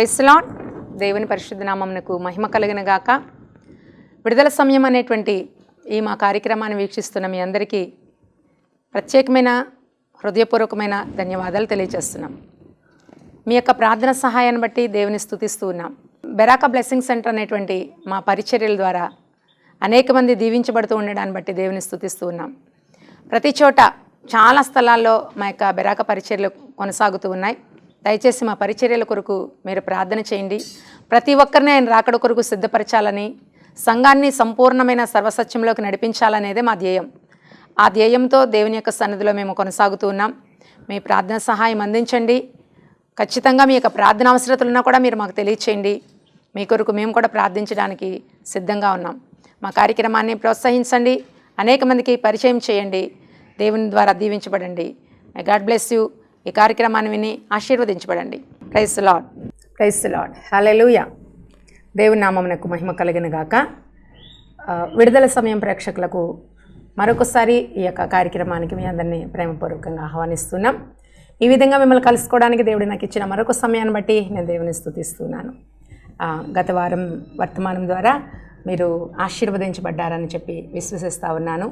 Praise lord. దేవుని పరిశుద్ధ నామమునకు మహిమ కలుగును గాక. విడుదల సమయం అనేటువంటి ఈ మా కార్యక్రమాన్ని వీక్షిస్తున్న మీ అందరికీ ప్రత్యేకమైన హృదయపూర్వకమైన ధన్యవాదాలు తెలియజేస్తున్నాం. మీ యొక్క ప్రార్థన సహాయాన్ని బట్టి దేవుని స్తుతిస్తూ ఉన్నాం. బెరాకా బ్లెస్సింగ్ సెంటర్ అనేటువంటి మా పరిచర్యల ద్వారా అనేక మంది దీవించబడుతూ ఉండడాన్ని బట్టి దేవుని స్తుతిస్తూ ఉన్నాం. ప్రతి చోట చాలా స్థలాల్లో మా యొక్క బెరాకా పరిచర్యలు కొనసాగుతూ ఉన్నాయి. దయచేసి మా పరిచర్యల కొరకు మీరు ప్రార్థన చేయండి. ప్రతి ఒక్కరిని ఆయన రాకడ కొరకు సిద్ధపరచాలని, సంఘాన్ని సంపూర్ణమైన సర్వసత్యంలోకి నడిపించాలనేదే మా ధ్యేయం. ఆ ధ్యేయంతో దేవుని యొక్క సన్నిధిలో మేము కొనసాగుతూ ఉన్నాం. మీ ప్రార్థన సహాయం అందించండి. ఖచ్చితంగా మీ యొక్క ప్రార్థన అవసరతలున్నా కూడా మీరు మాకు తెలియచేయండి. మీ కొరకు మేము కూడా ప్రార్థించడానికి సిద్ధంగా ఉన్నాం. మా కార్యక్రమాన్ని ప్రోత్సహించండి, అనేక మందికి పరిచయం చేయండి. దేవుని ద్వారా దీవించబడండి. God bless you. ఈ కార్యక్రమాన్ని విని ఆశీర్వదించబడండి. Praise lord. Praise lord. హల్లెలూయా. దేవుని నామమునకు మహిమ కలుగును గాక. విడుదల సమయం ప్రేక్షకులకు మరొకసారి ఈ యొక్క కార్యక్రమానికి మీ అందరినీ ప్రేమపూర్వకంగా ఆహ్వానిస్తున్నాం. ఈ విధంగా మిమ్మల్ని కలుసుకోవడానికి దేవుడు నాకు ఇచ్చిన మరొక సమయాన్ని బట్టి నేను దేవుని స్తుతిస్తున్నాను. గత వారం వర్తమానం ద్వారా మీరు ఆశీర్వదించబడ్డారని చెప్పి విశ్వసిస్తూ ఉన్నాను.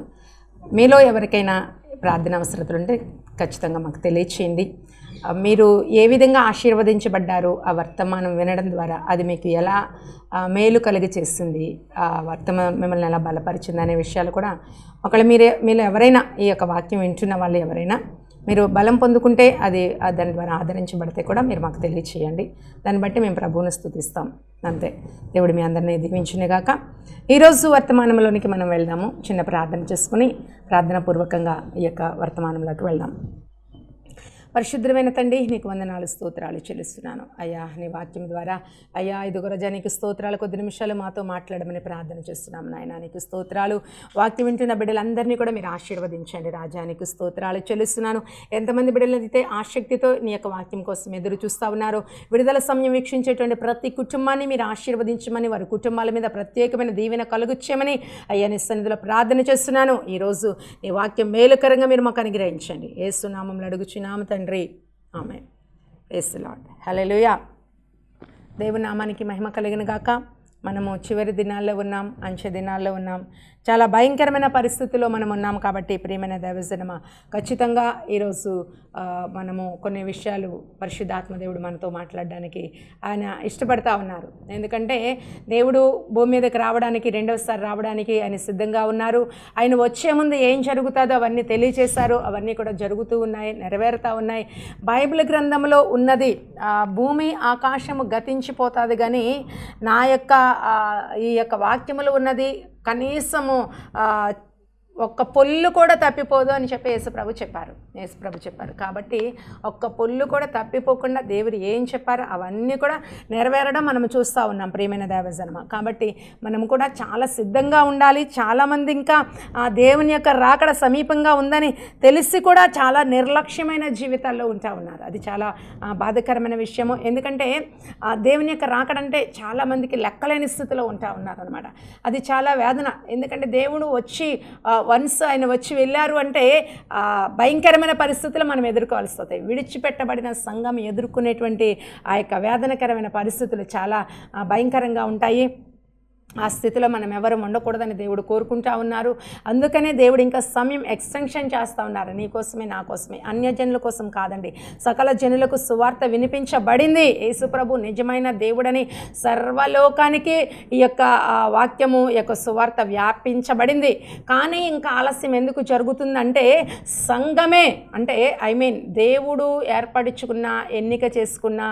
మీలో ఎవరికైనా ప్రార్థన అవసరతలుంటే ఖచ్చితంగా మాకు తెలియచేయండి. మీరు ఏ విధంగా ఆశీర్వదించబడ్డారో ఆ వర్తమానం వినడం ద్వారా అది మీకు ఎలా మేలు కలిగి చేస్తుంది, ఆ వర్తమానం మిమ్మల్ని ఎలా బలపరిచింది అనే విషయాలు కూడా ఒకవేళ మీరు ఎవరైనా ఈ యొక్క వాక్యం వింటున్న వాళ్ళు ఎవరైనా మీరు బలం పొందుకుంటే అది దాని ద్వారా ఆదరించబడితే కూడా మీరు మాకు తెలియచేయండి. దాన్ని బట్టి మేము ప్రభువుని స్తుతిస్తాం. అంతే. దేవుడు మీ అందరినీ దీవించునుగాక. ఈరోజు వర్తమానంలోనికి మనం వెళ్దాము. చిన్న ప్రార్థన చేసుకుని ప్రార్థనాపూర్వకంగా ఈ యొక్క వర్తమానంలోకి వెళ్దాం. పరిశుద్ధమైన తండ్రి, నీకు వందనాలు స్తోత్రాలు చెల్లిస్తున్నాను అయ్యా. నీ వాక్యం ద్వారా అయ్యా ఇదిగో రాజా నీకు స్తోత్రాలు. కొద్ది నిమిషాలు మాతో మాట్లాడమని ప్రార్థన చేస్తున్నాం నాయన. నీకు స్తోత్రాలు. వాక్యం వింటున్న బిడ్డలందరినీ కూడా మీరు ఆశీర్వదించండి రాజా. నీకు స్తోత్రాలు చెల్లిస్తున్నాను. ఎంతమంది బిడ్డలైతే ఆసక్తితో నీ యొక్క వాక్యం కోసం ఎదురు చూస్తూ ఉన్నారో, విడుదల సమయం వీక్షించేటువంటి ప్రతి కుటుంబాన్ని మీరు ఆశీర్వదించమని, వారి కుటుంబాల మీద ప్రత్యేకమైన దీవెన కలుగుచ్చేయమని అయ్యా నీ సన్నిధిలో ప్రార్థన చేస్తున్నాను. ఈరోజు నీ వాక్యం మేలుకరంగా మీరు మాకు అనుగ్రహించండి. యేసు నామములో అడుగుచున్నాము తండ్రి, ఆమేన్. Praise lord. హల్లెలూయా. దేవుని నామానికి మహిమ కలుగును గాక. మనము చివరి దినాల్లో ఉన్నాం, అంచె దినాల్లో ఉన్నాం. చాలా భయంకరమైన పరిస్థితుల్లో మనం ఉన్నాం. కాబట్టి ప్రియమైన దైవజనమా, ఖచ్చితంగా ఈరోజు మనము కొన్ని విషయాలు పరిశుద్ధాత్మ దేవుడు మనతో మాట్లాడడానికి ఆయన ఇష్టపడతా ఉన్నారు. ఎందుకంటే దేవుడు భూమి మీదకి రావడానికి, రెండవసారి రావడానికి ఆయన సిద్ధంగా ఉన్నారు. ఆయన వచ్చే ముందు ఏం జరుగుతుందో అవన్నీ తెలియజేశారు. అవన్నీ కూడా జరుగుతూ ఉన్నాయి, నెరవేరుతూ ఉన్నాయి. బైబిల్ గ్రంథంలో ఉన్నది భూమి ఆకాశము గతించిపోతుంది, కానీ నా యొక్క ఈ యొక్క వాక్యములు ఉన్నది కనీసము ఒక్క పొల్లు కూడా తప్పిపోదు అని చెప్పి యేసుప్రభు చెప్పారు. కాబట్టి ఒక్క పొల్లు కూడా తప్పిపోకుండా దేవుడు ఏం చెప్పారో అవన్నీ కూడా నెరవేరడం మనం చూస్తూ ఉన్నాం ప్రియమైన దేవజన్మ. కాబట్టి మనం కూడా చాలా సిద్ధంగా ఉండాలి. చాలామంది ఇంకా దేవుని యొక్క రాకడ సమీపంగా ఉందని తెలిసి కూడా చాలా నిర్లక్ష్యమైన జీవితాల్లో ఉంటా ఉన్నారు. అది చాలా బాధాకరమైన విషయము. ఎందుకంటే దేవుని యొక్క రాకడంటే చాలామందికి లెక్కలేని స్థితిలో ఉంటా ఉన్నారు అనమాట. అది చాలా వేదన. ఎందుకంటే దేవుడు వచ్చి వన్స్ ఆయన వచ్చి వెళ్ళారు అంటే భయంకరమైన పరిస్థితులు మనం ఎదుర్కోవాల్సి వస్తాయి. విడిచిపెట్టబడిన సంఘం ఎదుర్కొనేటువంటి ఆ యొక్క వేదనకరమైన పరిస్థితులు చాలా భయంకరంగా ఉంటాయి. ఆ స్థితిలో మనం ఎవరు ఉండకూడదని దేవుడు కోరుకుంటా ఉన్నారు. అందుకనే దేవుడు ఇంకా సమయం ఎక్స్టెన్షన్ చేస్తూ ఉన్నారు. నీ కోసమే, నా కోసమే, అన్యజనుల కోసం కాదండి. సకల జనులకు సువార్త వినిపించబడింది. యేసుప్రభు నిజమైన దేవుడని సర్వలోకానికి ఈ యొక్క వాక్యము, ఈ యొక్క సువార్త వ్యాపించబడింది. కానీ ఇంకా ఆలస్యం ఎందుకు జరుగుతుందంటే సంఘమే అంటే దేవుడు ఏర్పరచుకున్న, ఎన్నిక చేసుకున్న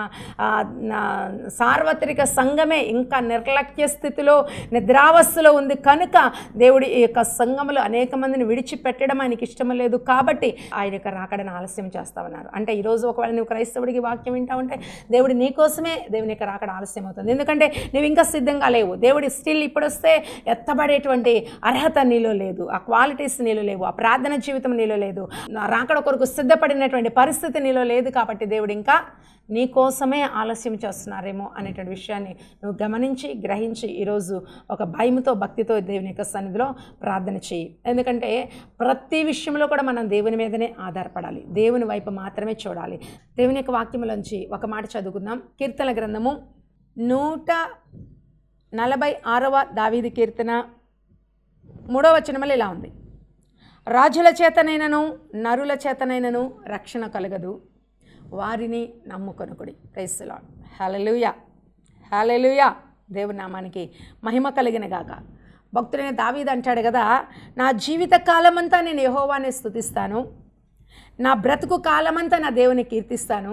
సార్వత్రిక సంఘమే ఇంకా నిర్లక్ష్య స్థితిలో, నిద్రావస్థలో ఉంది. కనుక దేవుడి ఈ యొక్క సంఘములో అనేక మందిని విడిచిపెట్టడం ఆయనకి ఇష్టం లేదు. కాబట్టి ఆయన యొక్క రాకడను ఆలస్యం చేస్తా ఉన్నారు. అంటే ఈరోజు ఒకవేళ నువ్వు క్రైస్తవుడికి వాక్యం వింటా ఉంటే దేవుడి నీకోసమే దేవుని యొక్క రాకడ ఆలస్యం అవుతుంది. ఎందుకంటే నువ్వు ఇంకా సిద్ధంగా లేవు. దేవుడి స్టిల్ ఇప్పుడు వస్తే ఎత్తబడేటువంటి అర్హత నీలో లేదు, ఆ క్వాలిటీస్ నీలో లేవు, ఆ ప్రార్థన జీవితం నీలో లేదు, రాకడ కొరకు సిద్ధపడినటువంటి పరిస్థితి నీలో లేదు. కాబట్టి దేవుడు ఇంకా నీ కోసమే ఆలస్యం చేస్తున్నారేమో అనేటువంటి విషయాన్ని నువ్వు గమనించి గ్రహించి ఈరోజు ఒక భయంతో భక్తితో దేవుని యొక్క సన్నిధిలో ప్రార్థన చేయి. ఎందుకంటే ప్రతి విషయంలో కూడా మనం దేవుని మీదనే ఆధారపడాలి, దేవుని వైపు మాత్రమే చూడాలి. దేవుని యొక్క వాక్యములోంచి ఒక మాట చదువుకుందాం. కీర్తన గ్రంథము 146వ దావీదు కీర్తన 3వ వచనములో ఇలా ఉంది: రాజుల చేతనైనను నరుల చేతనైనను రక్షణ కలగదు, వారిని నమ్ముకొనుకుడి. Praise the lord. హల్లెలూయా, హల్లెలూయా. దేవుని నామానికి మహిమ కలిగిన గాక. భక్తుడైన దావీదు అంటాడు కదా, నా జీవిత కాలమంతా నేను యెహోవానే స్తుతిస్తాను, నా బ్రతుకు కాలమంతా నా దేవుని కీర్తిస్తాను,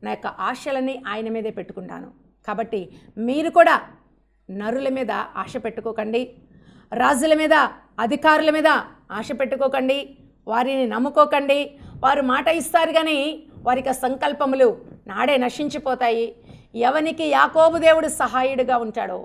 నా యొక్క ఆశలని ఆయన మీదే పెట్టుకుంటాను. కాబట్టి మీరు కూడా నరుల మీద ఆశ పెట్టుకోకండి, రాజుల మీద అధికారుల మీద ఆశ పెట్టుకోకండి, వారిని నమ్ముకోకండి. వారు మాట ఇస్తారు కానీ వారికి సంకల్పములు నాడే నశించిపోతాయి. ఎవనికి యాకోబు దేవుడు సహాయుడిగా ఉంటాడో,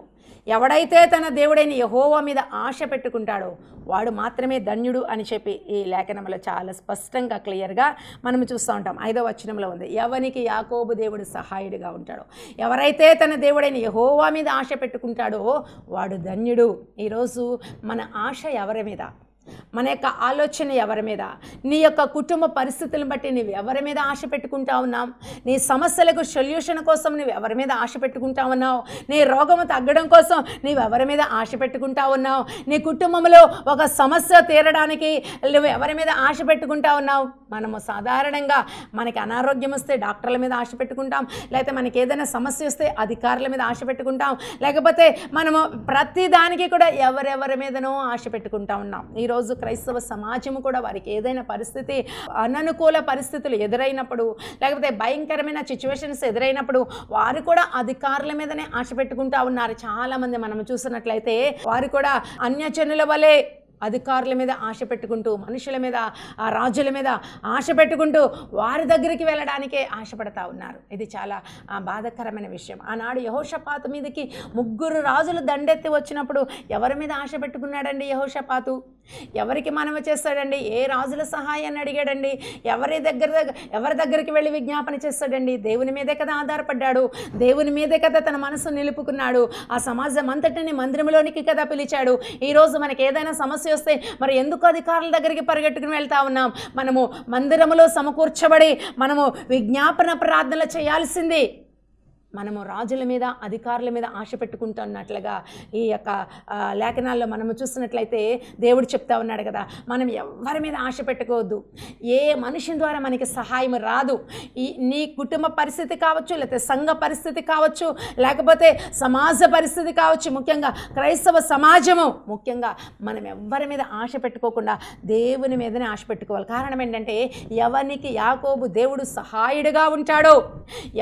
ఎవడైతే తన దేవుడైన యెహోవా మీద ఆశ పెట్టుకుంటాడో వాడు మాత్రమే ధన్యుడు అని చెప్పి ఈ లేఖనంలో చాలా స్పష్టంగా క్లియర్గా మనం చూస్తూ ఉంటాం. 5వ వచనంలో ఉంది, ఎవనికి యాకోబు దేవుడు సహాయుడిగా ఉంటాడో, ఎవరైతే తన దేవుడైన యెహోవా మీద ఆశ పెట్టుకుంటాడో వాడు ధన్యుడు. ఈరోజు మన ఆశ ఎవరి మీద, మన యొక్క ఆలోచన ఎవరి మీద, నీ యొక్క కుటుంబ పరిస్థితులను బట్టి నువ్వు ఎవరి మీద ఆశ పెట్టుకుంటా ఉన్నావు, నీ సమస్యలకు సొల్యూషన్ కోసం నువ్వు ఎవరి మీద ఆశ పెట్టుకుంటా ఉన్నావు, నీ రోగము తగ్గడం కోసం నువ్వు ఎవరి మీద ఆశ పెట్టుకుంటా ఉన్నావు, నీ కుటుంబంలో ఒక సమస్య తీరడానికి నువ్వు ఎవరి మీద ఆశ పెట్టుకుంటా ఉన్నావు. మనము సాధారణంగా మనకి అనారోగ్యం వస్తే డాక్టర్ల మీద ఆశ పెట్టుకుంటాం, లేకపోతే మనకి ఏదైనా సమస్య వస్తే అధికారుల మీద ఆశ పెట్టుకుంటాం, లేకపోతే మనము ప్రతి దానికి కూడా ఎవరెవరి మీదనో ఆశ పెట్టుకుంటా ఉన్నాం. ఈరోజు క్రైస్తవ సమాజము కూడా వారికి ఏదైనా పరిస్థితి, అననుకూల పరిస్థితులు ఎదురైనప్పుడు, లేకపోతే భయంకరమైన సిచ్యువేషన్స్ ఎదురైనప్పుడు వారు కూడా అధికారుల మీదనే ఆశ పెట్టుకుంటా ఉన్నారు. చాలామంది మనం చూసినట్లయితే వారు కూడా అన్యజనుల వలె అధికారుల మీద ఆశ పెట్టుకుంటూ, మనుషుల మీద, ఆ రాజుల మీద ఆశ పెట్టుకుంటూ వారి దగ్గరికి వెళ్ళడానికే ఆశపడతా ఉన్నారు. ఇది చాలా బాధాకరమైన విషయం. ఆనాడు యెహోషాపాతు మీదకి 3 రాజులు దండెత్తి వచ్చినప్పుడు ఎవరి మీద ఆశ పెట్టుకున్నాడండి యెహోషాపాతు? ఎవరికి మనవి చేస్తాడండి? ఏ రాజుల సహాయాన్ని అడిగాడండి? ఎవరి దగ్గరికి వెళ్ళి విజ్ఞాపన చేస్తాడండి? దేవుని మీదే కదా ఆధారపడ్డాడు, దేవుని మీదే కదా తన మనసు నిలుపుకున్నాడు. ఆ సమాజం అంతటిని మందిరంలోనికి కదా పిలిచాడు. ఈరోజు మనకి ఏదైనా సమస్య వస్తే మరి ఎందుకు అధికారుల దగ్గరికి పరిగెట్టుకుని వెళ్తా ఉన్నాం? మనము మందిరములో సమకూర్చబడి మనము విజ్ఞాపన ప్రార్థనలు చేయాల్సింది. మనము రాజుల మీద, అధికారుల మీద ఆశ పెట్టుకుంటున్నట్లుగా ఈ యొక్క లేఖనాల్లో మనము చూసినట్లయితే దేవుడు చెప్తా ఉన్నాడు కదా, మనం ఎవరి మీద ఆశ పెట్టుకోవద్దు. ఏ మనిషి ద్వారా మనకి సహాయం రాదు. నీ కుటుంబ పరిస్థితి కావచ్చు, లేకపోతే సంఘ పరిస్థితి కావచ్చు, లేకపోతే సమాజ పరిస్థితి కావచ్చు, ముఖ్యంగా క్రైస్తవ సమాజము, ముఖ్యంగా మనం ఎవరి మీద ఆశ పెట్టుకోకుండా దేవుని మీదనే ఆశ పెట్టుకోవాలి. కారణం ఏంటంటే, ఎవరికి యాకోబు దేవుడు సహాయుడిగా ఉంటాడో,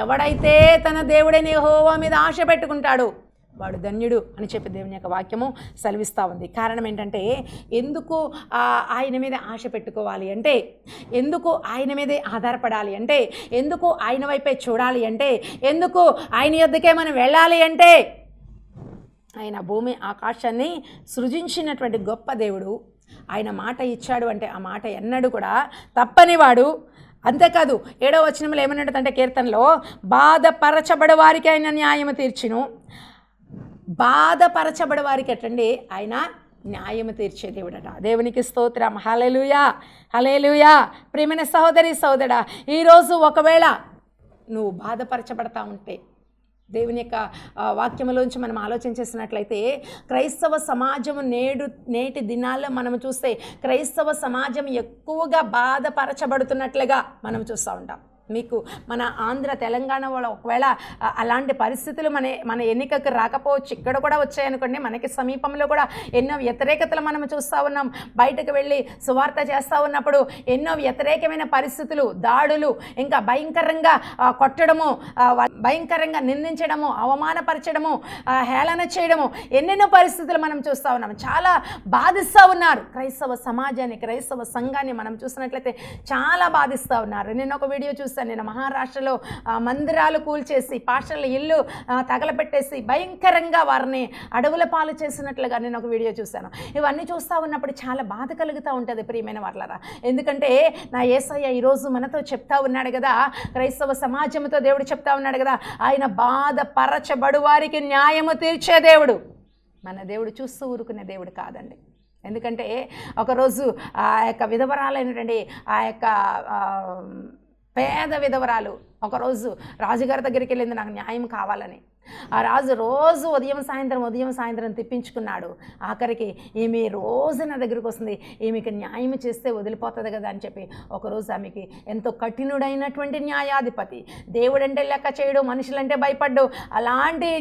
ఎవడైతే తన దేవుడైన యెహోవా మీద ఆశ పెట్టుకుంటాడు వాడు ధన్యుడు అని చెప్పి దేవుని యొక్క వాక్యము సెలవిస్తూ ఉంది. కారణం ఏంటంటే, ఎందుకు ఆయన మీద ఆశ పెట్టుకోవాలి అంటే, ఎందుకు ఆయన మీదే ఆధారపడాలి అంటే, ఎందుకు ఆయన వైపే చూడాలి అంటే, ఎందుకు ఆయన యొద్దకే మనం వెళ్ళాలి అంటే, ఆయన భూమి ఆకాశాన్ని సృజించినటువంటి గొప్ప దేవుడు. ఆయన మాట ఇచ్చాడు అంటే ఆ మాట ఎన్నడూ కూడా తప్పనివాడు. అంతేకాదు 7వ వచనంలో ఏమన్నదంటే కీర్తనలో, బాధపరచబడే వారికి ఆయన న్యాయము తీర్చును. బాధపరచబడే వారికి ఎట్టండి? ఆయన న్యాయము తీర్చే దేవుడట. దేవునికి స్తోత్రం. హల్లెలూయా, హల్లెలూయా. ప్రియమైన సహోదరి సహోదరా, ఈరోజు ఒకవేళ నువ్వు బాధపరచబడతా ఉంటే, దేవుని యొక్క వాక్యములోంచి మనం ఆలోచన చేసినట్లయితే, క్రైస్తవ సమాజం నేటి దినాల్లో మనం చూస్తే క్రైస్తవ సమాజం ఎక్కువగా బాధపరచబడుతున్నట్లుగా మనం చూస్తూ ఉంటాం. మీకు మన ఆంధ్ర తెలంగాణ వాళ్ళు ఒకవేళ అలాంటి పరిస్థితులు మన ఎన్నికకు రాకపోవచ్చు, ఇక్కడ కూడా వచ్చాయనుకోండి, మనకి సమీపంలో కూడా ఎన్నో వ్యతిరేకతలు మనం చూస్తూ ఉన్నాం. బయటకు వెళ్ళి సువార్త చేస్తూ ఉన్నప్పుడు ఎన్నో వ్యతిరేకమైన పరిస్థితులు, దాడులు, ఇంకా భయంకరంగా కొట్టడము, భయంకరంగా నిందించడము, అవమానపరచడము, హేళన చేయడము, ఎన్నెన్నో పరిస్థితులు మనం చూస్తూ ఉన్నాం. చాలా బాధిస్తూ ఉన్నారు క్రైస్తవ సమాజాన్ని, క్రైస్తవ సంఘాన్ని మనం చూసినట్లయితే చాలా బాధిస్తూ ఉన్నారు. నేను ఒక వీడియో చూస్తాను. నేను మహారాష్ట్రలో మందిరాలు కూల్చేసి, పాస్టర్ల ఇల్లు తగలపెట్టేసి భయంకరంగా వారిని అడవుల పాలు చేసినట్లుగా నేను ఒక వీడియో చూశాను. ఇవన్నీ చూస్తూ ఉన్నప్పుడు చాలా బాధ కలుగుతూ ఉంటుంది ప్రియమైన వాళ్ళరా. ఎందుకంటే నా యేసయ్య ఈరోజు మనతో చెప్తా ఉన్నాడు కదా, క్రైస్తవ సమాజంతో దేవుడు చెప్తా ఉన్నాడు కదా, ఆయన బాధపరచబడు వారికి న్యాయము తీర్చే దేవుడు. మన దేవుడు చూస్తూ ఊరుకునే దేవుడు కాదండి. ఎందుకంటే ఒకరోజు ఆ యొక్క విధవరాలైనటువంటి ఆ యొక్క పేద విధవరాలు ఒకరోజు రాజుగారి దగ్గరికి వెళ్ళింది, నాకు న్యాయం కావాలని. ఆ రాజు రోజు ఉదయం సాయంత్రం తిప్పించుకున్నాడు. ఆఖరికి ఈమె రోజు నా దగ్గరికి వస్తుంది, ఈమెకి న్యాయం చేస్తే వదిలిపోతుంది కదా అని చెప్పి ఒకరోజు ఆమెకి ఎంతో కఠినుడైనటువంటి న్యాయాధిపతి, దేవుడంటే లెక్క చేయడు, మనుషులంటే భయపడ్డు, అలాంటి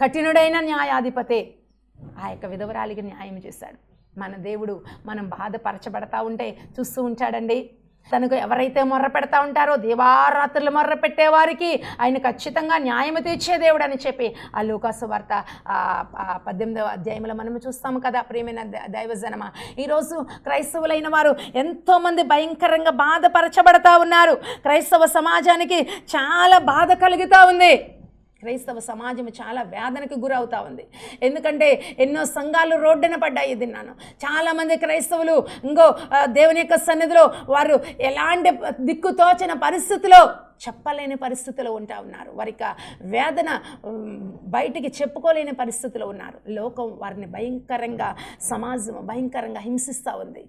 కఠినుడైన న్యాయాధిపతి ఆ యొక్క విధవరాలికి న్యాయం చేశాడు. మన దేవుడు మనం బాధపరచబడతా ఉంటే చూస్తూ ఉంటాడండి. తనకు ఎవరైతే మొర్ర పెడతా ఉంటారో దేవారాత్రులు మొర్ర పెట్టేవారికి ఆయన ఖచ్చితంగా న్యాయం తీర్చే దేవుడు అని చెప్పి ఆ లూకాసు వార్త 18వ అధ్యాయంలో మనము చూస్తాము కదా. ప్రియమైన దైవజనమా, ఈరోజు క్రైస్తవులైన వారు ఎంతోమంది భయంకరంగా బాధపరచబడతా ఉన్నారు. క్రైస్తవ సమాజానికి చాలా బాధ కలుగుతూ ఉంది. క్రైస్తవ సమాజం చాలా వేదనకు గురవుతూ ఉంది. ఎందుకంటే ఎన్నో సంఘాలు రోడ్డున పడ్డాయి. తిన్నాను చాలామంది క్రైస్తవులు ఇంకో దేవుని యొక్క సన్నిధిలో వారు ఎలాంటి దిక్కుతోచిన పరిస్థితిలో చెప్పలేని పరిస్థితిలో ఉంటా ఉన్నారు. వారికి వేదన బయటికి చెప్పుకోలేని పరిస్థితిలో ఉన్నారు. లోకం వారిని భయంకరంగా, సమాజం భయంకరంగా హింసిస్తూ ఉంది.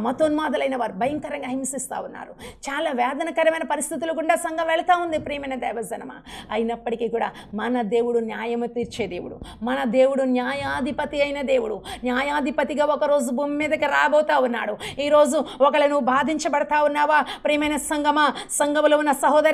మతోన్మాదులైన వారు భయంకరంగా హింసిస్తూ ఉన్నారు. చాలా వేదనకరమైన పరిస్థితులు గుండా సంఘం వెళుతూ ఉంది. ప్రియమైన దైవజనమా, అయినప్పటికీ కూడా మన దేవుడు న్యాయము తీర్చే దేవుడు, మన దేవుడు న్యాయాధిపతి అయిన దేవుడు. న్యాయాధిపతిగా ఒకరోజు భూమి మీదకి రాబోతా ఉన్నాడు. ఈరోజు ఒకళ్ళు నువ్వు బాధించబడతా ఉన్నావా? ప్రియమైన సంఘమా, సంఘములో ఉన్న సహోదరుడా,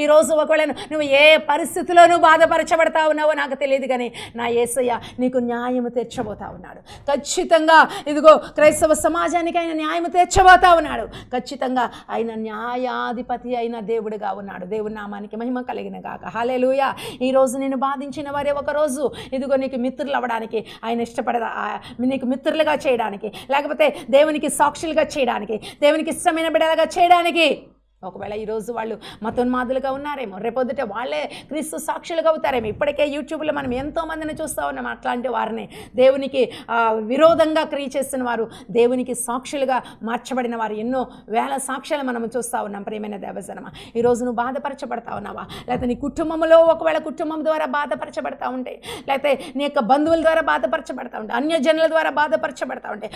ఈరోజు ఒకవేళ నువ్వు ఏ పరిస్థితిలోనూ బాధపరచబడతా ఉన్నావో నాకు తెలియదు, కానీ నా యేసయ్య నీకు న్యాయము తీర్చబోతా ఉన్నాడు. ఖచ్చితంగా ఇదిగో క్రైస్తవ సమాజానికి ఆయన న్యాయము తీర్చబోతా ఉన్నాడు. ఖచ్చితంగా ఆయన న్యాయాధిపతి అయిన దేవుడుగా ఉన్నాడు. దేవుని నామానికి మహిమ కలిగిన గాక. హల్లెలూయా. ఈరోజు నేను బాధించిన వారే ఒకరోజు ఇదిగో నీకు మిత్రులు అవ్వడానికి ఆయన ఇష్టపడదా, నీకు మిత్రులుగా చేయడానికి, లేకపోతే దేవునికి సాక్షులుగా చేయడానికి, దేవునికి ఇష్టమైన బిడ్డలుగా చేయడానికి. ఒకవేళ ఈరోజు వాళ్ళు మతోన్మాదులుగా ఉన్నారేమో, రేపొద్దుట వాళ్ళే క్రీస్తు సాక్షులుగా అవుతారేమో. ఇప్పటికే యూట్యూబ్లో మనం ఎంతోమందిని చూస్తూ ఉన్నాం. అట్లాంటి వారిని దేవునికి విరోధంగా క్రియ చేసిన వారు, దేవునికి సాక్షులుగా మార్చబడిన వారు ఎన్నో వేల సాక్ష్యాలు మనం చూస్తూ ఉన్నాం. ప్రియమైన దేవజనమా, ఈరోజు నువ్వు బాధపరచబడతా ఉన్నావా? లేకపోతే నీ కుటుంబంలో ఒకవేళ కుటుంబం ద్వారా బాధపరచబడతా ఉంటే, లేకపోతే నీ యొక్క బంధువుల ద్వారా బాధపరచబడతా ఉంటే, అన్యజనుల ద్వారా బాధపరచబడతా ఉంటే,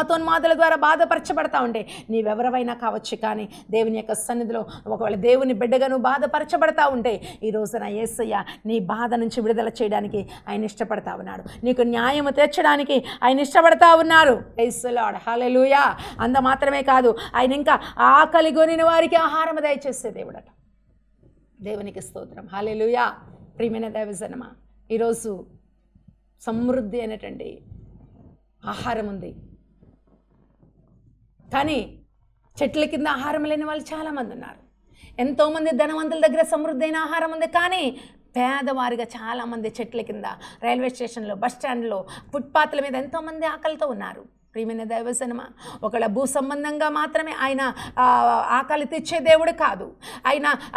మతోన్మాదుల ద్వారా బాధపరచబడతా ఉంటే, నీవెవరైనా కావచ్చు, కానీ దేవుని యొక్క సన్నిధిలో ఒకవేళ దేవుని బిడ్డగా నువ్వు బాధపరచబడతా ఉంటే, ఈ రోజున యేసయ్య నీ బాధ నుంచి విడుదల చేయడానికి ఆయన ఇష్టపడతా ఉన్నాడు. నీకు న్యాయము తీర్చడానికి ఆయన ఇష్టపడతా ఉన్నారు. Praise the lord. హల్లెలూయా. అంత మాత్రమే కాదు, ఆయన ఇంకా ఆకలి కొనిన వారికి ఆహారం దయచేసే దేవుడట. దేవునికి స్తోత్రం. హల్లెలూయా. ప్రియమైన దైవజనమా, ఈరోజు సమృద్ధి అనేటువంటి ఆహారం ఉంది, కానీ చెట్ల కింద ఆహారం లేని వాళ్ళు చాలామంది ఉన్నారు. ఎంతోమంది ధనవంతుల దగ్గర సమృద్ధి అయిన ఆహారం ఉంది, కానీ పేదవారిగా చాలామంది చెట్ల కింద, రైల్వే స్టేషన్లో, బస్ స్టాండ్లో, ఫుట్పాత్ల మీద ఎంతోమంది ఆకలితో ఉన్నారు. ప్రియమైన దైవజనమా, ఒకళ్ళ భూ సంబంధంగా మాత్రమే ఆయన ఆకలి తీర్చే దేవుడు కాదు.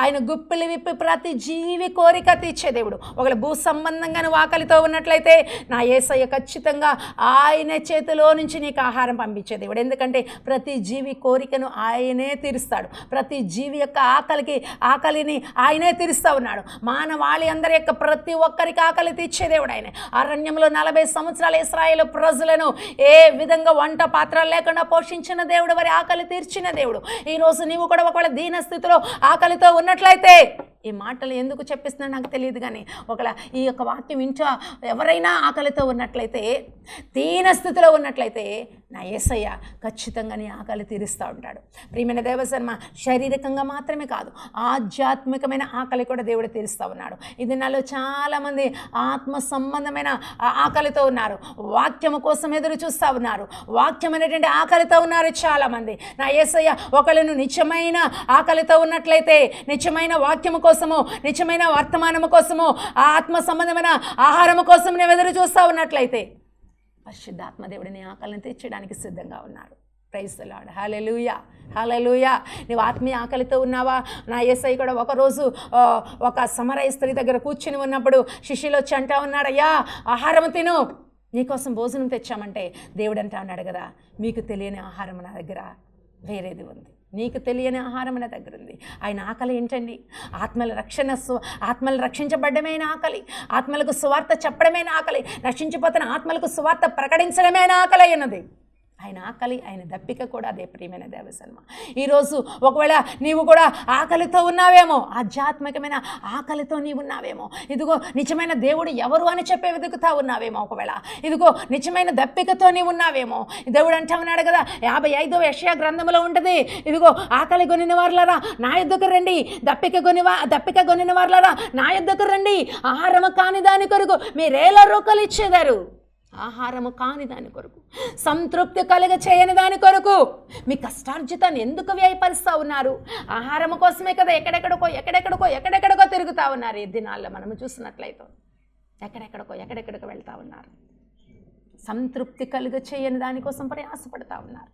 ఆయన గుప్పిలి విప్పి ప్రతి జీవి కోరిక తీర్చే దేవుడు. ఒకళ్ళ భూ సంబంధంగా నువ్వు ఆకలితో ఉన్నట్లయితే నా యేసయ్య ఖచ్చితంగా ఆయన చేతిలో నుంచి నీకు ఆహారం పంపించే దేవుడు. ఎందుకంటే ప్రతి జీవి కోరికను ఆయనే తీరుస్తాడు. ప్రతి జీవి యొక్క ఆకలిని ఆయనే తీరుస్తూ ఉన్నాడు. మానవాళి అందరి యొక్క ప్రతి ఒక్కరికి ఆకలి తీర్చే దేవుడు ఆయన. అరణ్యంలో 40 సంవత్సరాలు ఇశ్రాయేలు ప్రజలను ఏ విధంగా వంట పాత్రలు లేకుండా పోషించిన దేవుడు, వారి ఆకలి తీర్చిన దేవుడు. ఈరోజు నీవు కూడా ఒకవేళ దీన స్థితిలో ఆకలితో ఉన్నట్లయితే, ఈ మాటలు ఎందుకు చెప్పిస్తున్నా నాకు తెలియదు, కానీ ఒకవేళ ఈ యొక్క వాక్యం ఇంట్లో ఎవరైనా ఆకలితో ఉన్నట్లయితే, దీన స్థితిలో ఉన్నట్లయితే, నా యేసయ్య ఖచ్చితంగా నీ ఆకలి తీరుస్తూ ఉంటాడు. ప్రియమైన దేవజన్మ, శారీరకంగా మాత్రమే కాదు, ఆధ్యాత్మికమైన ఆకలి కూడా దేవుడు తీరుస్తూ ఉన్నాడు. ఇది నాలో చాలామంది ఆత్మ సంబంధమైన ఆకలితో ఉన్నారు. వాక్యము కోసం ఎదురు చూస్తూ ఉన్నారు. వాక్యం అనేటువంటి ఆకలితో ఉన్నారు చాలామంది. నా యేసయ్య ఒకళ్ళను నిత్యమైన ఆకలితో ఉన్నట్లయితే, నిత్యమైన వాక్యము కోసము, నిత్యమైన వర్తమానము కోసము, ఆత్మ సంబంధమైన ఆహారము కోసం నేను ఎదురు చూస్తూ ఉన్నట్లయితే, పరిశుద్ధాత్మదేవుడిని ఆకలిని తీర్చడానికి సిద్ధంగా ఉన్నారు. Praise the lord. హల్లెలూయా. హల్లెలూయా. నీవు ఆత్మీయ ఆకలితో ఉన్నావా? నా యేసయ్య కూడా ఒకరోజు ఒక సమరయ స్త్రీ దగ్గర కూర్చుని ఉన్నప్పుడు శిష్యులు వచ్చి అంటా ఉన్నాడు, అయ్యా ఆహారం తిను, నీకోసం భోజనం తెచ్చామంటే దేవుడు అంటా ఉన్నాడు కదా, మీకు తెలియని ఆహారం నా దగ్గర వేరేది ఉంది. నీకు తెలియని ఆహారం నా దగ్గర ఉంది. ఆయన ఆకలి ఏంటండి? ఆత్మలు రక్షించబడ్డమే ఆకలి, ఆత్మలకు సువార్త చెప్పడమే ఆకలి, రక్షించిపోతున్న ఆత్మలకు సువార్త ప్రకటించడమే ఆకలి అన్నది. ఆయన ఆకలి, ఆయన దప్పిక కూడా అదే ప్రియమైన దేవసన్మ. ఈరోజు ఒకవేళ నీవు కూడా ఆకలితో ఉన్నావేమో, ఆధ్యాత్మికమైన ఆకలితో నీవు ఉన్నావేమో, ఇదిగో నిజమైన దేవుడు ఎవరు అని చెప్పే వెతుకుతా ఉన్నావేమో, ఒకవేళ ఇదిగో నిజమైన దప్పికతో నీవు ఉన్నావేమో. దేవుడు అంటా ఉన్నాడు కదా, 55వ యెషయా గ్రంథంలో ఉంటుంది, ఇదిగో ఆకలి కొనిన వారులారా నా యొద్దకు రండి, దప్పిక కొనిన వారులారా నా యొద్దకు రండి, ఆహారము కాని దాని కొరకు మీరేలా రోకలు ఇచ్చేదారు. ఆహారము కాని దాని కొరకు, సంతృప్తి కలుగ చేయని దాని కొరకు మీ కష్టార్జితాన్ని ఎందుకు వ్యయపరుస్తూ ఉన్నారు? ఆహారము కోసమే కదా ఎక్కడెక్కడికో తిరుగుతూ ఉన్నారు. ఈ దినాల్లో మనము చూసినట్లయితే ఎక్కడెక్కడికో వెళ్తూ ఉన్నారు. సంతృప్తి కలుగ చేయని దానికోసం ప్రయాసపడతా ఉన్నారు.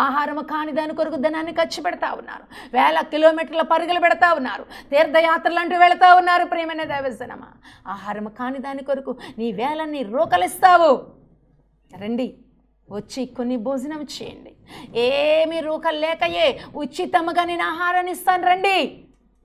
ఆహారము కాని దాని కొరకు ధనాన్ని ఖర్చు పెడతా ఉన్నారు. 1000 కిలోమీటర్ల పరుగులు పెడతా ఉన్నారు. తీర్థయాత్రలు అంటూ వెళుతూ ఉన్నారు. ప్రియమైన దైవజనమా, ఆహారము కాని దాని కొరకు నీ వేళని రోకలిస్తావు. రండి, వచ్చి కొన్ని భోజనం చేయండి, ఏమీ రోకలు లేకయే ఉచితముగా నేను ఆహారాన్ని ఇస్తాను, రండి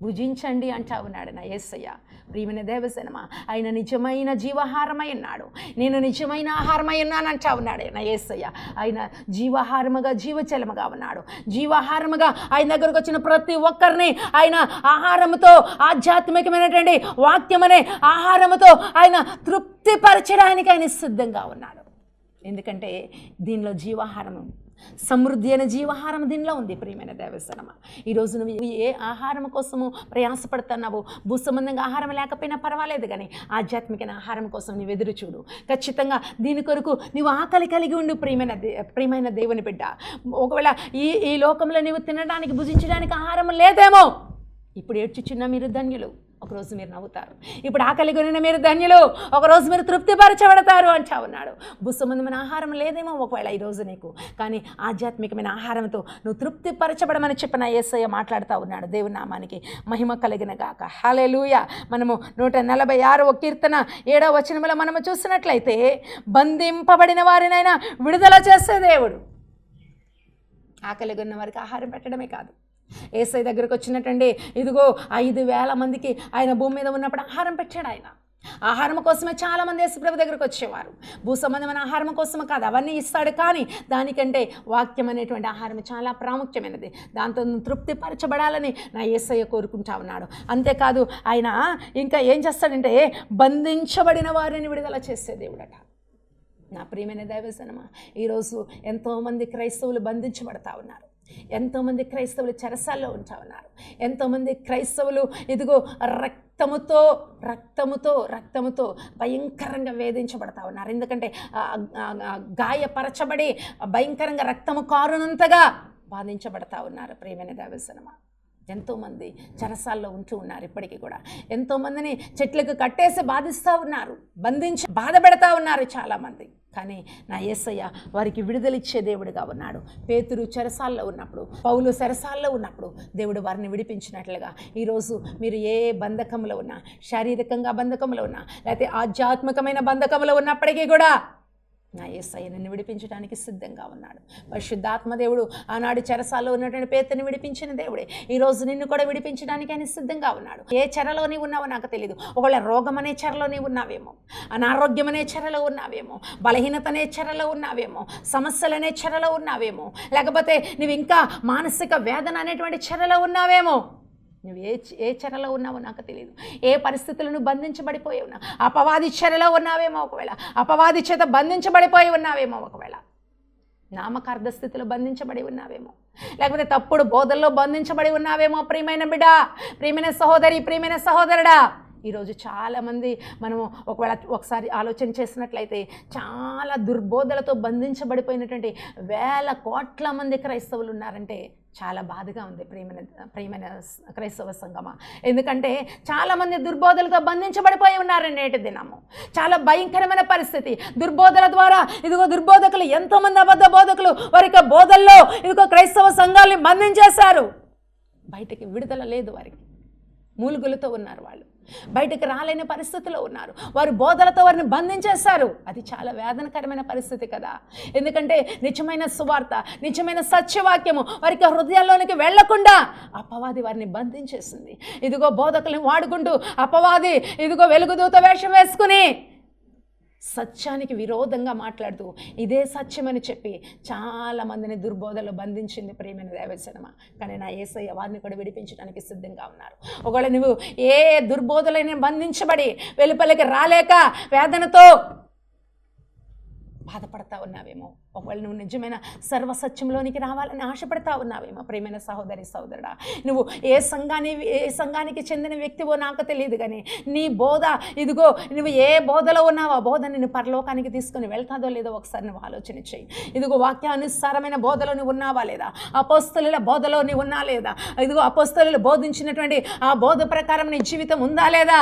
భుజించండి అంటా ఉన్నాడు నా యేసయ్య. ప్రియమైన దేవజనమా, ఆయన నిజమైన జీవాహారమై ఉన్నాడు. నేను నిజమైన ఆహారమై ఉన్నాను అంటా ఉన్నాడు నా యేసయ్య. ఆయన జీవాహారముగా జీవజలముగా ఉన్నాడు. జీవాహారముగా ఆయన దగ్గరకు వచ్చిన ప్రతి ఒక్కరిని ఆయన ఆహారముతో, ఆధ్యాత్మికమైనటువంటి వాక్యమనే ఆహారముతో ఆయన తృప్తిపరచడానికి ఆయన సిద్ధంగా ఉన్నాడు. ఎందుకంటే దీనిలో జీవాహారము, సమృద్ధి అయిన జీవాహారం దీనిలో ఉంది. ప్రియమైన దేవస్థానమా, ఈరోజు నువ్వు ఏ ఆహారం కోసము ప్రయాసపడుతున్నావు? భూసంబంధంగా ఆహారం లేకపోయినా పర్వాలేదు, కానీ ఆధ్యాత్మిక ఆహారం కోసం నువ్వు ఎదురు చూడు. ఖచ్చితంగా దీని కొరకు నువ్వు ఆకలి కలిగి ఉండు. ప్రియమైన దేవుని బిడ్డ, ఒకవేళ ఈ లోకంలో నువ్వు తినడానికి, భుజించడానికి ఆహారం లేదేమో, ఇప్పుడు ఏడ్చుచున్న మీరు ధన్యులు, ఒకరోజు మీరు నవ్వుతారు. ఇప్పుడు ఆకలి కొనిన మీరు ధన్యులు, ఒకరోజు మీరు తృప్తిపరచబడతారు అంటా ఉన్నాడు. భూసంబంధమైన ఆహారం లేదేమో ఒకవేళ ఈరోజు నీకు, కానీ ఆధ్యాత్మికమైన ఆహారంతో నువ్వు తృప్తిపరచబడమని చెప్పిన యేసయ్య మాట్లాడుతూ ఉన్నాడు. దేవుని నామానికి మహిమ కలిగిన గాక. హల్లెలూయా. మనము 146వ కీర్తన 7వ వచనంలో మనము చూసినట్లయితే, బంధింపబడిన వారినైనా విడుదల చేసే దేవుడు. ఆకలి కొన్న వారికి ఆహారం పెట్టడమే కాదు, యేసయ్య దగ్గరకు వచ్చినట్టండి, ఇదిగో 5,000 మందికి ఆయన భూమి మీద ఉన్నప్పుడు ఆహారం పెట్టాడు. ఆయన ఆహారం కోసమే చాలామంది యేసుప్రభు దగ్గరకు వచ్చేవారు. భూసంబంధమైన ఆహారం కోసమే కాదు, అవన్నీ ఇస్తాడు, కానీ దానికంటే వాక్యం అనేటువంటి ఆహారం చాలా ప్రాముఖ్యమైనది. దాంతో తృప్తిపరచబడాలని నా యేసయ్య కోరుకుంటా ఉన్నాడు. అంతేకాదు ఆయన ఇంకా ఏం చేస్తాడంటే, బంధించబడిన వారిని విడుదల చేసే దేవుడట. నా ప్రియమైన దైవజనమా, ఈరోజు ఎంతోమంది క్రైస్తవులు బంధించబడతా ఉన్నారు. ఎంతోమంది క్రైస్తవులు చెరసాల్లో ఉంటా ఉన్నారు. ఎంతోమంది క్రైస్తవులు ఇదిగో రక్తముతో భయంకరంగా వేధించబడతా ఉన్నారు. ఎందుకంటే గాయపరచబడి భయంకరంగా రక్తము కారునంతగా బాధించబడతా ఉన్నారు. ప్రియమైన దైవజనమా, ఎంతోమంది చెరసాల్లో ఉంటూ ఉన్నారు. ఇప్పటికీ కూడా ఎంతోమందిని చెట్లకు కట్టేసి బాధిస్తూ ఉన్నారు, బంధించి బాధ పెడతా ఉన్నారు చాలామంది. కానీ నా యేసయ్య వారికి విడుదలిచ్చే దేవుడిగా ఉన్నాడు. పేతురు చెరసాల్లో ఉన్నప్పుడు, పౌలు చెరసాల్లో ఉన్నప్పుడు దేవుడు వారిని విడిపించినట్లుగా ఈరోజు మీరు ఏ బంధకంలో ఉన్నా, శారీరకంగా బంధకంలో ఉన్నా, లేకపోతే ఆధ్యాత్మికమైన బంధకంలో ఉన్నప్పటికీ కూడా నా యేసయ్య నిన్ను విడిపించడానికి సిద్ధంగా ఉన్నాడు. పరిశుద్ధాత్మదేవుడు ఆనాడు చెరసాల్లో ఉన్నటువంటి పేతుని విడిపించిన దేవుడే ఈరోజు నిన్ను కూడా విడిపించడానికి ఆయన సిద్ధంగా ఉన్నాడు. ఏ చెరలో నీవు ఉన్నావో నాకు తెలియదు. ఒకవేళ రోగం అనే చెరలో నీవు ఉన్నావేమో, అనారోగ్యం అనే చెరలో ఉన్నావేమో, బలహీనత అనే చెరలో ఉన్నావేమో, సమస్యలు అనే చెరలో ఉన్నావేమో, లేకపోతే నువ్వు ఇంకా మానసిక వేదన అనేటువంటి చెరలో ఉన్నావేమో. నువ్వు ఏ చెరలో ఉన్నావో నాకు తెలియదు. ఏ పరిస్థితులను బంధించబడిపోయి ఉన్నావు. అపవాది చెరలో ఉన్నావేమో, ఒకవేళ అపవాది చేత బంధించబడిపోయి ఉన్నావేమో, ఒకవేళ నామకార్థ స్థితిలో బంధించబడి ఉన్నావేమో, లేకపోతే తప్పుడు బోధల్లో బంధించబడి ఉన్నావేమో. ప్రియమైన బిడ్డ, ప్రియమైన సహోదరి, ప్రియమైన సహోదరుడా, ఈరోజు చాలామంది మనము ఒకసారి ఆలోచన చేసినట్లయితే చాలా దుర్బోధలతో బంధించబడిపోయినటువంటి 1,000 కోట్ల మంది క్రైస్తవులు ఉన్నారంటే చాలా బాధగా ఉంది. ప్రియమైన క్రైస్తవ సంఘమా, ఎందుకంటే చాలామంది దుర్బోధలతో బంధించబడిపోయి ఉన్నారు నేటి దినము. చాలా భయంకరమైన పరిస్థితి. దుర్బోధల ద్వారా ఇదిగో దుర్బోధకులు, ఎంతోమంది అబద్ధ బోధకులు వారి బోధల్లో ఇదిగో క్రైస్తవ సంఘాలని బంధించేశారు. బయటికి విడుదల లేదు వారికి. మూలుగులతో ఉన్నారు, వాళ్ళు బయటకు రాలేని పరిస్థితిలో ఉన్నారు, వారు బోధలతో వారిని బంధించేశారు. అది చాలా వేదనకరమైన పరిస్థితి కదా. ఎందుకంటే నిజమైన సువార్త, నిజమైన సత్యవాక్యము వారికి హృదయాల్లోనికి వెళ్లకుండా అపవాది వారిని బంధించేసింది. ఇదిగో బోధకుల్ని వాడుకుంటూ అపవాది ఇదిగో వెలుగుదూత వేషం వేసుకుని సత్యానికి విరోధంగా మాట్లాడుతూ ఇదే సత్యమని చెప్పి చాలామందిని దుర్బోధలో బంధించింది ప్రియమైన దైవజనమా. కానీ నా యేసయ్య వారిని కూడా విడిపించడానికి సిద్ధంగా ఉన్నారు. ఒకవేళ నువ్వు ఏ దుర్బోధలైనా బంధించబడి వెలుపలికి రాలేక వేదనతో బాధపడతా ఉన్నావేమో, ఒకవేళ నువ్వు నిజమైన సర్వసత్యంలోనికి రావాలని ఆశపడతా ఉన్నావేమో, ప్రియమైన సహోదరి సహోదరుడా, నువ్వు ఏ సంఘానికి చెందిన వ్యక్తివో నాకు తెలియదు, కానీ నీ బోధ ఇదిగో నువ్వు ఏ బోధలో ఉన్నావో ఆ బోధ నిన్ను పరలోకానికి తీసుకుని వెళ్తాదో లేదో ఒకసారి నువ్వు ఆలోచన చేయి. ఇదిగో వాక్యానుసారమైన బోధలో నువ్వు ఉన్నావా లేదా, అపోస్తలుల బోధలో నువ్వు ఉన్నా లేదా, ఇదిగో అపోస్తలులు బోధించినటువంటి ఆ బోధ ప్రకారం నీ జీవితం ఉందా లేదా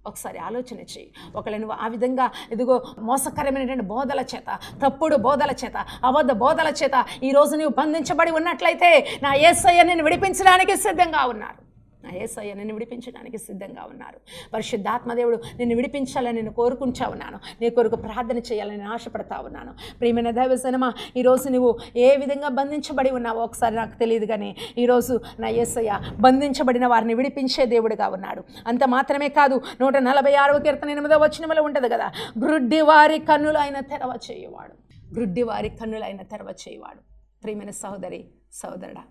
ఒకసారి ఆలోచన చేయి. ఒకవేళ నువ్వు ఆ విధంగా ఇదిగో మోసకరమైనటువంటి బోధల చేత, తప్పుడు బోధల చేత, అబద్ధ బోధల చేత ఈరోజు నువ్వు బంధించబడి ఉన్నట్లయితే నా యేసయ్య నిన్ను విడిపించడానికి సిద్ధంగా ఉన్నారు. నా యేసయ్య నిన్ను విడిపించడానికి సిద్ధంగా ఉన్నారు. పరిశుద్ధాత్మదేవుడు నిన్ను విడిపించాలని నేను కోరుకుంటా ఉన్నాను. నీ కొరకు ప్రార్థన చేయాలని ఆశపడతా ఉన్నాను. ప్రియమైన దైవజనమా, ఈరోజు నువ్వు ఏ విధంగా బంధించబడి ఉన్నావో ఒకసారి నాకు తెలియదు, కానీ ఈరోజు నా యేసయ్య బంధించబడిన వారిని విడిపించే దేవుడిగా ఉన్నాడు. అంత మాత్రమే కాదు, 146వ కీర్తన 8వ వచనంలో ఉంటుంది కదా, గ్రుడ్డివారి కన్నులు ఆయన తెరవ చేయవాడు. గ్రుడ్డివారి కన్నులు ఆయన తెరవ చేయవాడు. ప్రియమైన సహోదరి సహోదరుడా,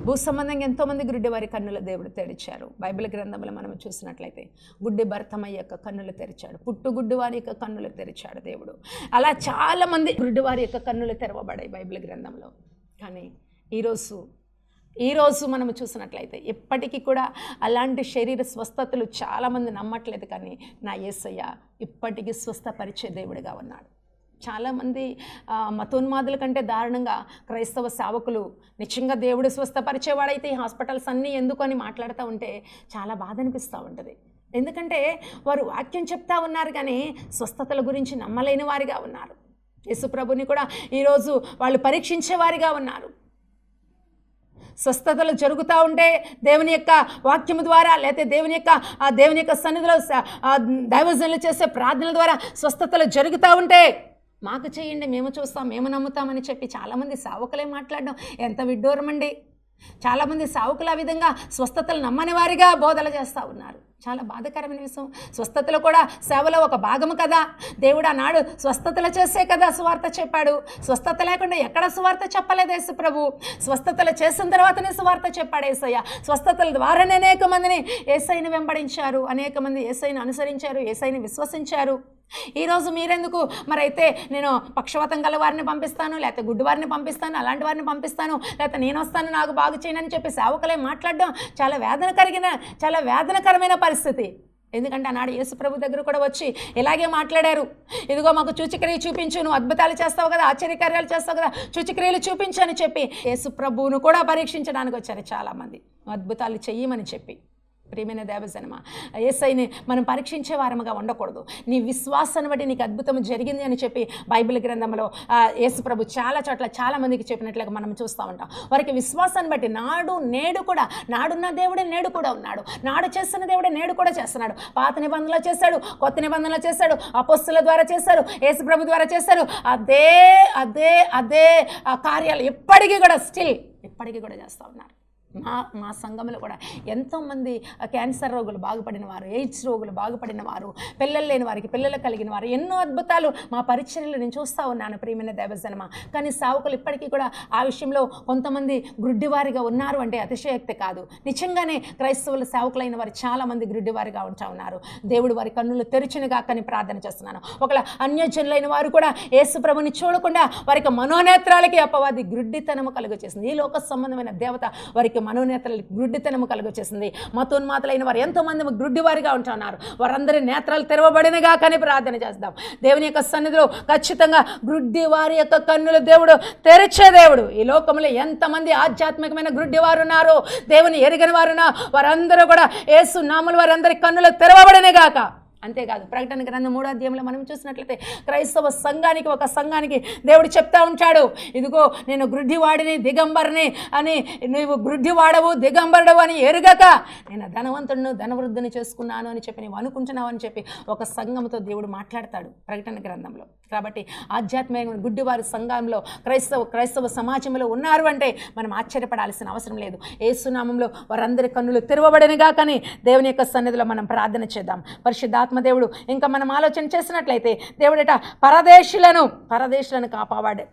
భూ సంబంధంగా ఎంతోమంది గుడ్డివారి కన్నుల దేవుడు తెరిచారు. బైబిల్ గ్రంథంలో మనం చూసినట్లయితే గుడ్డి భర్తమయ్య యొక్క కన్నులు తెరిచాడు, పుట్టుగుడ్డివారి యొక్క కన్నులు తెరిచాడు దేవుడు. అలా చాలామంది గుడ్డివారి యొక్క కన్నులు తెరవబడాయి బైబిల్ గ్రంథంలో. కానీ ఈరోజు మనం చూసినట్లయితే ఇప్పటికీ కూడా అలాంటి శరీర స్వస్థతలు చాలామంది నమ్మట్లేదు, కానీ నా యేసయ్య ఇప్పటికీ స్వస్థపరిచే దేవుడిగా ఉన్నాడు. చాలామంది మతోన్మాదుల కంటే దారుణంగా క్రైస్తవ సేవకులు నిజంగా దేవుడు స్వస్థపరిచేవాడైతే ఈ హాస్పిటల్స్ అన్నీ ఎందుకు అని మాట్లాడుతూ ఉంటే చాలా బాధ అనిపిస్తూ ఉంటుంది. ఎందుకంటే వారు వాక్యం చెప్తా ఉన్నారు, కానీ స్వస్థతల గురించి నమ్మలేని వారిగా ఉన్నారు. యేసుప్రభుని కూడా ఈరోజు వాళ్ళు పరీక్షించేవారిగా ఉన్నారు. స్వస్థతలు జరుగుతూ ఉంటే దేవుని యొక్క వాక్యము ద్వారా, లేకపోతే దేవుని యొక్క సన్నిధిలో దైవజనులు చేసే ప్రార్థనల ద్వారా స్వస్థతలు జరుగుతూ ఉంటే మాకు చేయండి, మేము చూస్తాం, మేము నమ్ముతామని చెప్పి చాలామంది సేవకులే మాట్లాడడం ఎంత విడ్డూరం అండి. చాలామంది సేవకులు ఆ విధంగా స్వస్థతలు నమ్మని వారిగా బోధలు చేస్తూ ఉన్నారు. చాలా బాధాకరమైన విషయం. స్వస్థతలు కూడా సేవలో ఒక భాగము కదా. దేవుడు ఆనాడు స్వస్థతలు చేసే కదా సువార్త చెప్పాడు. స్వస్థత లేకుండా ఎక్కడ సువార్త చెప్పలేదు యేసు ప్రభు. స్వస్థతలు చేసిన తర్వాతనే సువార్త చెప్పాడు యేసయ్య. స్వస్థతల ద్వారానే అనేక మందిని యేసయ్యను వెంబడించారు, అనేక మంది యేసయ్యను అనుసరించారు, యేసయ్యను విశ్వసించారు. ఈరోజు మీరెందుకు మరైతే నేను పక్షవాతం గల వారిని పంపిస్తాను, లేకపోతే గుడ్డి వారిని పంపిస్తాను, అలాంటి వారిని పంపిస్తాను, లేకపోతే నేను వస్తాను నాకు బాగు చేయనని చెప్పి సేవకులే మాట్లాడడం చాలా వేదనకరమైన పరిస్థితి. ఎందుకంటే ఆనాడు యేసు ప్రభు దగ్గర కూడా వచ్చి ఇలాగే మాట్లాడారు. ఇదిగో మాకు సూచక్రియలు చూపించు, నువ్వు అద్భుతాలు చేస్తావు కదా, ఆశ్చర్యకార్యాలు చేస్తావు కదా, సూచక్రియలు చూపించు అని చెప్పి యేసు ప్రభువును కూడా పరీక్షించడానికి వచ్చారు చాలామంది, అద్భుతాలు చెయ్యమని చెప్పి. ప్రియమైన దేవజనమా, యేసయ్యని మనం పరీక్షించే వారముగా ఉండకూడదు. నీ విశ్వాసాన్ని బట్టి నీకు అద్భుతం జరిగింది అని చెప్పి బైబిల్ గ్రంథంలో యేసు ప్రభు చాలా చోట్ల చాలామందికి చెప్పినట్లుగా మనం చూస్తూ ఉంటాం. వారికి విశ్వాసాన్ని బట్టి నేడు కూడా నాడున్న దేవుడే నేడు కూడా ఉన్నాడు. నాడు చేస్తున్న దేవుడే నేడు కూడా చేస్తున్నాడు. పాత నిబంధనలో చేశాడు, కొత్త నిబంధనలో చేశాడు, అపోస్తలుల ద్వారా చేశారు, యేసు ప్రభు ద్వారా చేశారు. అదే అదే అదే కార్యాలు ఇప్పటికీ కూడా చేస్తూ ఉన్నారు. మా సంఘంలో కూడా ఎంతోమంది క్యాన్సర్ రోగులు బాగుపడిన వారు, ఎయిడ్స్ రోగులు బాగుపడిన వారు, పిల్లలు లేని వారికి పిల్లలు కలిగిన వారు, ఎన్నో అద్భుతాలు మా పరిచర్యలు నేను చూస్తూ ఉన్నాను ప్రియమైన దేవజనమా. కానీ సేవకులు ఇప్పటికీ కూడా ఆ విషయంలో కొంతమంది గ్రుడ్డివారిగా ఉన్నారు అంటే అతిశయోక్తి కాదు. నిజంగానే క్రైస్తవుల సేవకులైన వారు చాలామంది గ్రుడ్డివారిగా ఉంటా ఉన్నారు. దేవుడు వారి కన్నులు తెరిచినగా కానీ ప్రార్థన చేస్తున్నాను. ఒకవేళ అన్యజనులైన వారు కూడా యేసు ప్రభుని చూడకుండా వారికి మనోనేత్రాలకి అపవాది గ్రుడ్డితనము కలుగచేసింది. ఈ లోక సంబంధమైన దేవత వారికి మనోనేత్రాలకి గ్రుడ్డితనము కలుగచేసింది. మతోన్మాతులైన వారు ఎంతోమంది గ్రుడ్డివారిగా ఉంటున్నారు. వారందరి నేత్రాలు తెరవబడినగా కానీ ప్రార్థన చేద్దాం. దేవుని యొక్క సన్నిధిలో ఖచ్చితంగా గ్రుడ్డివారి యొక్క కన్నులు దేవుడు తెరిచే దేవుడు. ఈ లోకంలో ఎంతమంది ఆధ్యాత్మికమైన గ్రుడ్డివారు ఉన్నారో, దేవుని ఎరిగిన వారున్నా వారందరూ కూడా యేసు నామములో వారందరి కన్నులు తెరవబడినగాక. అంతేకాదు ప్రకటన గ్రంథం 3వ అధ్యాయంలో మనం చూసినట్లయితే క్రైస్తవ సంఘానికి ఒక సంఘానికి దేవుడు చెప్తా ఉంటాడు, ఇదిగో నేను గ్రుడ్డివాడిని దిగంబరిని అని, నువ్వు గ్రుడ్డివాడవు దిగంబరుడవు అని ఎరుగక నేను ధనవంతుడిని ధనవృద్ధిని చేసుకున్నాను అని చెప్పి నువ్వు అనుకుంటున్నావు అని చెప్పి ఒక సంఘంతో దేవుడు మాట్లాడతాడు ప్రకటన గ్రంథంలో. కాబట్టి ఆధ్యాత్మిక గుడ్డివారి సంఘంలో క్రైస్తవ సమాజంలో ఉన్నారు అంటే మనం ఆశ్చర్యపడాల్సిన అవసరం లేదు. యేసు నామములో వారందరి కన్నులు తెరవబడనిగా కానీ దేవుని యొక్క సన్నిధిలో మనం ప్రార్థన చేద్దాం. పరిశుద్ధాత్మదేవుడు ఇంకా మనం ఆలోచన చేసినట్లయితే దేవుడట పరదేశులను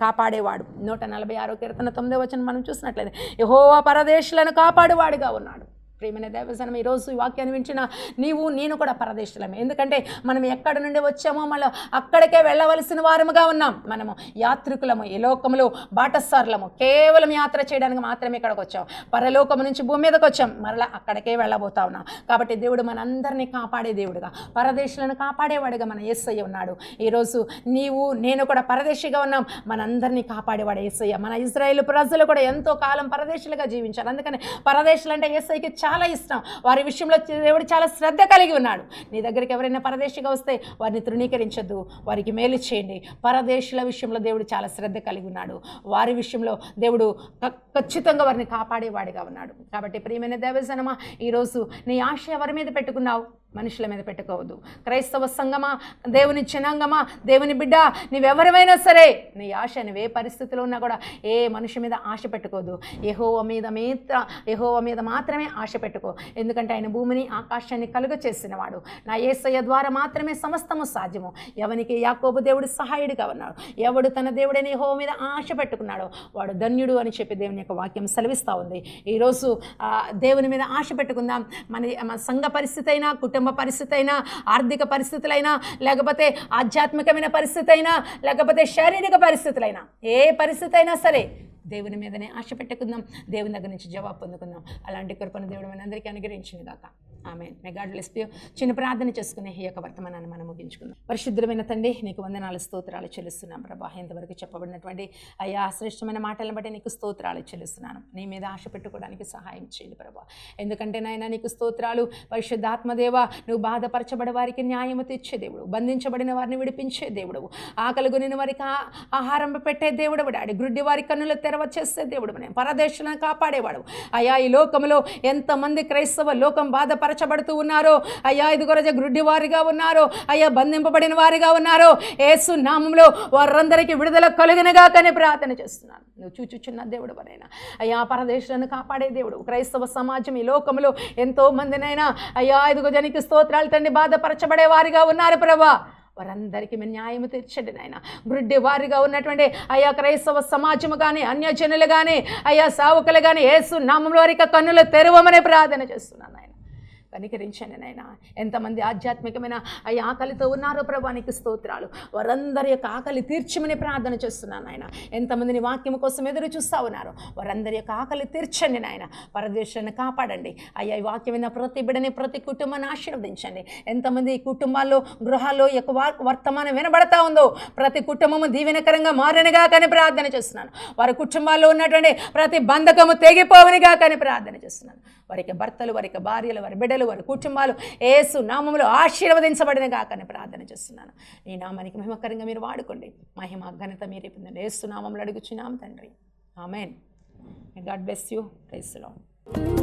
కాపాడేవాడు. 146వ కీర్తన 9వ వచనం మనం చూసినట్లయితే యెహోవా పరదేశులను కాపాడువాడుగా ఉన్నాడు. ప్రియమైన దైవజనం, ఈరోజు ఈ వాక్యాన్ని వింటున్న నీవు నేను కూడా పరదేశులమే. ఎందుకంటే మనం ఎక్కడి నుండి వచ్చామో మళ్ళీ అక్కడికే వెళ్ళవలసిన వారముగా ఉన్నాం. మనము యాత్రికులము, ఈ లోకములో బాటసారులము, కేవలం యాత్ర చేయడానికి మాత్రమే ఇక్కడికి వచ్చాం. పరలోకము నుంచి భూమి మీదకి వచ్చాం, మరలా అక్కడికే వెళ్ళబోతా ఉన్నాం. కాబట్టి దేవుడు మనందరినీ కాపాడే దేవుడుగా, పరదేశులను కాపాడేవాడుగా మన యేసయ్య ఉన్నాడు. ఈరోజు నీవు నేను కూడా పరదేశిగా ఉన్నాం, మనందరినీ కాపాడేవాడు యేసయ్య. మన ఇజ్రాయేలు ప్రజలు కూడా ఎంతో కాలం పరదేశులుగా జీవించారు. అందుకని పరదేశులు అంటే యేసయ్యకి చాలా ఇష్టం. వారి విషయంలో దేవుడు చాలా శ్రద్ధ కలిగి ఉన్నాడు. నీ దగ్గరికి ఎవరైనా పరదేశిగా వస్తే వారిని తృణీకరించద్దు, వారికి మేలు చేయండి. పరదేశుల విషయంలో దేవుడు చాలా శ్రద్ధ కలిగి ఉన్నాడు. వారి విషయంలో దేవుడు ఖచ్చితంగా వారిని కాపాడేవాడిగా ఉన్నాడు. కాబట్టి ప్రియమైన దైవజనమా, ఈరోజు నీ ఆశ ఎవరి మీద పెట్టుకున్నావు? మనుషుల మీద పెట్టుకోవద్దు. క్రైస్తవ సంఘమా, దేవుని జనాంగమా, దేవుని బిడ్డ, నీవెవరివైనా సరే నీ ఆశ నువ్వే పరిస్థితిలో ఉన్నా కూడా ఏ మనిషి మీద ఆశ పెట్టుకోవద్దు. యెహోవా మీద మాత్రమే ఆశ పెట్టుకో. ఎందుకంటే ఆయన భూమిని ఆకాశాన్ని కలుగ చేసినవాడు. నా యేసయ్య ద్వారా మాత్రమే సమస్తము సాధ్యము. ఎవనికి యాకోబు దేవుడు సహాయుడిగా ఉన్నాడు. ఎవడు తన దేవుడైన యెహోవా మీద ఆశ పెట్టుకున్నాడో వాడు ధన్యుడు అని చెప్పి దేవుని యొక్క వాక్యం సెలవిస్తూ ఉంది. ఈరోజు దేవుని మీద ఆశ పెట్టుకుందాం. మన సంఘ పరిస్థితి అయినా, కుటుంబ పరిస్థితి అయినా, ఆర్థిక పరిస్థితులైనా, లేకపోతే ఆధ్యాత్మికమైన పరిస్థితి అయినా, లేకపోతే శారీరక పరిస్థితులైనా, ఏ పరిస్థితి అయినా సరే దేవుని మీదనే ఆశ పెట్టుకుందాం. దేవుని దగ్గర నుంచి జవాబు పొందుకుందాం. అలాంటి కృపను దేవుడు మనందరికీ అనుగ్రహించింది గాక. ఆమేన్. May God bless you. చిన్న ప్రార్థన చేసుకునే ఈ యొక్క వర్తమానాన్ని మనం ముగించుకుందాం. పరిశుద్ధమైన తండ్రి, నీకు వందనాలు స్తోత్రాలు చెల్లిస్తున్నాం ప్రభా. ఇంతవరకు చెప్పబడినటువంటి అయ్యా శ్రేష్టమైన మాటలను బట్టి నీకు స్తోత్రాలు చెల్లిస్తున్నాను. నీ మీద ఆశ పెట్టుకోవడానికి సహాయం చేయండి ప్రభా. ఎందుకంటే నాయన నీకు స్తోత్రాలు. పరిశుద్ధాత్మదేవ, నువ్వు బాధపరచబడే వారికి న్యాయము తెచ్చే దేవుడు, బంధించబడిన వారిని విడిపించే దేవుడు, ఆకలి కొనిన వారికి ఆహారం పెట్టే దేవుడు, డాడి గ్రుడ్డి వారి కన్నులు తెరవచేసే దేవుడు, పరదేశులను కాపాడేవాడు. అయ్యా ఈ లోకంలో ఎంతమంది క్రైస్తవ లోకం బాధపరచబడుతూ ఉన్నారో అయ్యా, ఇదిగో రోజు గ్రుడ్డి వారిగా ఉన్నారో అయ్యా, బంధింపబడిన వారిగా ఉన్నారో, యేసు నామములో వారందరికీ విడుదల కలుగునుగా కానీ ప్రార్థన చేస్తున్నాను. నువ్వు చూచుచున్న దేవుడు వరైనా అయ్యా, పరదేశులను కాపాడే దేవుడు. క్రైస్తవ సమాజం ఈ లోకంలో ఎంతో మందినైనా అయ్యా, ఇదిగో జనికి స్తోత్రాలు తండ్రి బాధపరచబడే వారిగా ఉన్నారు ప్రభా. వారందరికీ మీరు న్యాయం తీర్చండి నాయన. గ్రుడ్డి వారిగా ఉన్నటువంటి అయ్యా క్రైస్తవ సమాజము కానీ, అన్యజనులు కానీ, అయ్యా సావుకులు కానీ, యేసు నామములో వారికి కన్నులు తెరవమని ప్రార్థన చేస్తున్నాను నాయన. కనికరించండి నాయన. ఎంతమంది ఆధ్యాత్మికమైన అయ్యా ఆకలితో ఉన్నారో ప్రభానికి స్తోత్రాలు. వారందరి యొక్క ఆకలి తీర్చమని ప్రార్థన చేస్తున్నాను నాయన. ఎంతమందిని వాక్యం కోసం ఎదురు చూస్తూ ఉన్నారో వారందరి యొక్క ఆకలి తీర్చండి నాయన. పరదేశాన్ని కాపాడండి అయ్యా. ఈ వాక్యం విన్న ప్రతి బిడ్డని, ప్రతి కుటుంబాన్ని ఆశీర్వదించండి. ఎంతమంది ఈ కుటుంబాల్లో, గృహాల్లో యొక్క వర్తమానం వినబడతా ఉందో ప్రతి కుటుంబము దీవెనకరంగా మారనిగా కానీ ప్రార్థన చేస్తున్నాను. వారి కుటుంబాల్లో ఉన్నటువంటి ప్రతి బంధకము తెగిపోవనిగా కానీ ప్రార్థన చేస్తున్నాను. వారికి భర్తలు, వారికి భార్యలు, వారి బిడ్డలు, వారి కుటుంబాలు యేసు నామములో ఆశీర్వదించబడిన గాకని ప్రార్థన చేస్తున్నాను. నీ నామానికి మహిమకరంగా మీరు వాడుకోండి. మహిమ ఘనత మీరే పొందండి. యేసు నామములో అడుగుచున్నాం తండ్రి. ఆమేన్. God bless you. Praise the lord.